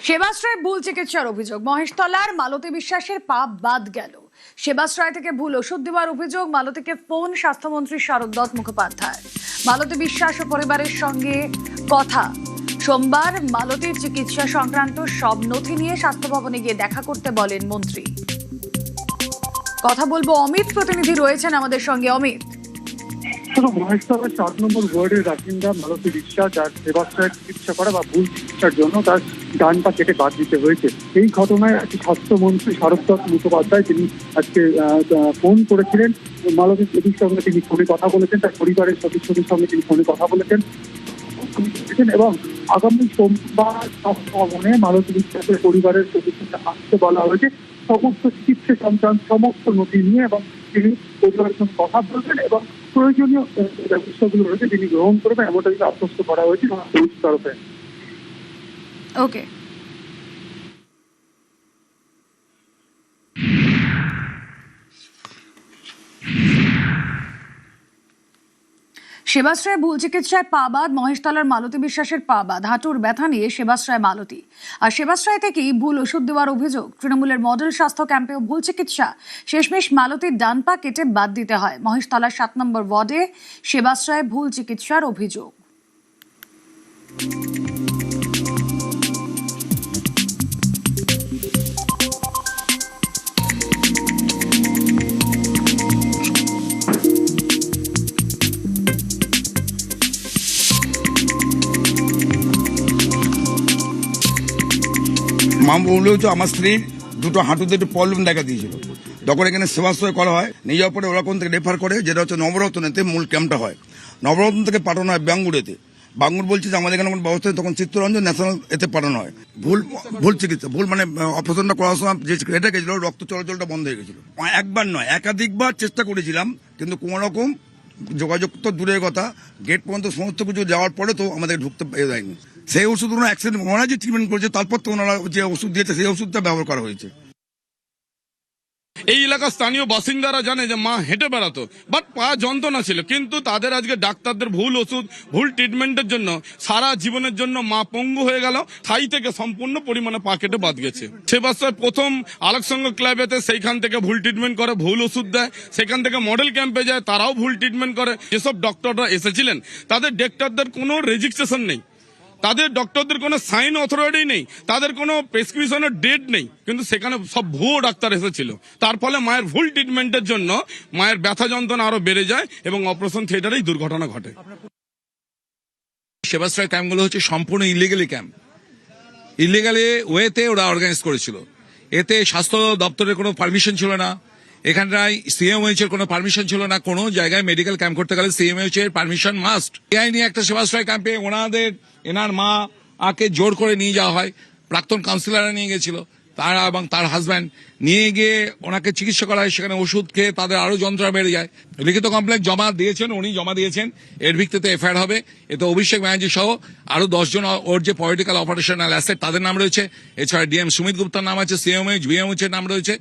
সেবাশ্রয়ে ভুল চিকিৎসার অভিযোগ, মহেশতলার মালতী বিশ্বাসের পাপ বাদ গেল। সেবাশ্রয় থেকে ভুল ওষুধ দেওয়ার অভিযোগ, মালতীকে ফোন স্বাস্থ্যমন্ত্রী শারদ মুখোপাধ্যায়। মালতী বিশ্বাস ও পরিবারের সঙ্গে কথা। সোমবার মালতীর চিকিৎসা সংক্রান্ত সব নথি নিয়ে স্বাস্থ্য ভবনে গিয়ে দেখা করতে বলেন মন্ত্রী। কথা বলবো, অমিত প্রতিনিধি রয়েছেন আমাদের সঙ্গে। অমিত, মহেশতলার 7 নম্বর ওয়ার্ডের বাসিন্দা মালতী বিশ্বাস, যার সেবাশ্রয়ের চিকিৎসা করা বা ভুল চিকিৎসার জন্য তার ডান পা কেটে বাদ দিতে হয়েছে। এই ঘটনায় আজকে স্বাস্থ্যমন্ত্রী শারদ মুখোপাধ্যায় তিনি আজকে ফোন করেছিলেন মালতীর চিকিৎসার সঙ্গে। তিনি ফোনে কথা বলেছেন, তার পরিবারের সদস্যদের সঙ্গে তিনি ফোনে কথা বলেছেন এবং আগামী সোমবার স্বাস্থ্য ভবনে মালতী বিশ্বাসের পরিবারের সদস্যদের আসতে বলা হয়েছে সমস্ত চিকিৎসা সংক্রান্ত সমস্ত নথি নিয়ে, এবং তিনি পরিবারের সঙ্গে কথা বলবেন এবং প্রয়োজনীয় ব্যবস্থাগুলো রয়েছে তিনি গ্রহণ করবেন, এমনটা কিন্তু আশ্বস্ত করা হয়েছে পুলিশের তরফে। ওকে, সেবাশ্রয়ে ভুল চিকিৎসায় পা বাদ, মহেশতলার মালতী বিশ্বাসের পা বাদ। হাঁটুর ব্যথা নিয়ে সেবাশ্রয় মালতী, আর সেবাশ্রয় থেকেই ভুল ওষুধ দেওয়ার অভিযোগ। তৃণমূলের মডেল স্বাস্থ্য ক্যাম্পেও ভুল চিকিৎসা, শেষমেশ মালতীর ডান পা কেটে বাদ দিতে হয়। মহেশতলার 7 নম্বর ওয়ার্ডে সেবাশ্রয়ে ভুল চিকিৎসার অভিযোগ। মা বললো তো আমার স্ত্রীর দুটো হাঁটুতে একটু প্রবলেম দেখা দিয়েছিল, তখন এখানে সেবাশ্রয় করা হয়। নিয়ে যাওয়ার পরে ওরকম থেকে রেফার করে, যেটা হচ্ছে নবরত্নেতে মূল ক্যাম্পটা হয়। নবরত্ন থেকে পাঠানো হয় বাঙ্গুরেতে। বাঙ্গুর বলছে যে আমাদের এখানে কোনো ব্যবস্থা নেই, তখন চিত্তরঞ্জন ন্যাশনাল এতে পাঠানো হয়। ভুল চিকিৎসা, ভুল মানে অপারেশনটা করার সময় যে কেটে গেছিল রক্ত চলাচলটা বন্ধ হয়ে গেছিল। একবার নয়, একাধিকবার চেষ্টা করেছিলাম, কিন্তু কোনো রকম যোগাযোগ তো দূরের কথা, গেট পর্যন্ত সমস্ত কিছু যাওয়ার পরে তো আমাদের ঢুকতে দেয়নি। সেই ওষুধ ওনারা অ্যাক্সিডেন্ট ওনারা যে ট্রিটমেন্ট করেছে, তারপর তো ওনারা যে ওষুধ দিয়েছে সেই ওষুধটা ব্যবহার করা হয়েছে। এই এলাকার স্থানীয় বাসিন্দারা জানে যে মা হেঁটে বেড়াতো, বাট পা যন্ত্রণা ছিল, কিন্তু তাদের আজকে ডাক্তারদের ভুল ওষুধ, ভুল ট্রিটমেন্টের জন্য সারা জীবনের জন্য মা পঙ্গু হয়ে গেল। থাই থেকে সম্পূর্ণ পরিমাণে পা কেটে বাদ গেছে। সেবাশ্রয় প্রথম আলোকসংঘ ক্লাবেতে সেইখান থেকে ভুল ট্রিটমেন্ট করে, ভুল ওষুধ দেয়। সেখান থেকে মডেল ক্যাম্পে যায়, তারাও ভুল ট্রিটমেন্ট করে। যেসব ডক্টররা এসেছিলেন তাদের ডাক্তারদের কোনো রেজিস্ট্রেশন নেই, তাদের ডক্টরদের কোনো সাইন অথরিটি নেই, তাদের কোনো প্রেসক্রিপশনের ডেট নেই, কিন্তু সেখানে সব ভুয়ো ডাক্তার এসেছিল। তার ফলে মায়ের ভুল ট্রিটমেন্টের জন্য মায়ের ব্যথা যন্ত্রণা আরো বেড়ে যায় এবং অপারেশন থিয়েটারেই দুর্ঘটনা ঘটে। সেবাশ্রয় ক্যাম্পগুলো হচ্ছে সম্পূর্ণ ইলিগালি ক্যাম্প, ইলিগালি ওয়েতে ওরা অর্গানাইজ করেছিল। এতে স্বাস্থ্য দপ্তরের কোনো পারমিশন ছিল না, এখানটায় সিএমএইচ এর কোনো পারমিশন ছিল না। কোনো জায়গায় মেডিকেল ক্যাম্প করতে গেলে সিএমএইচ এর পারমিশন মাস্ট। এই নিয়ে একটা সেবাশ্রয় ক্যাম্পে এনার মা আকে জোর করে নিয়ে যাওয়া হয়। প্রাক্তন কাউন্সিলররা নিয়ে গেছিল, তারা এবং তার হাজব্যান্ড নিয়ে গিয়ে ওনাকে চিকিৎসা করা হয়। সেখানে ওষুধ খেয়ে তাদের আরো যন্ত্রণা বেড়ে যায়। লিখিত কমপ্লেন জমা দিয়েছেন, উনি জমা দিয়েছেন, এর ভিত্তিতে এফআইআর হবে। এতে অভিষেক ব্যানার্জি সহ আরো 10 জন ওর যে পলিটিক্যাল অপারেশনাল অ্যাসেট তাদের নাম রয়েছে। এছাড়া ডিএম সুমিত গুপ্তার নাম আছে, সিএমএইচ ভিএমএইচ এর নাম রয়েছে।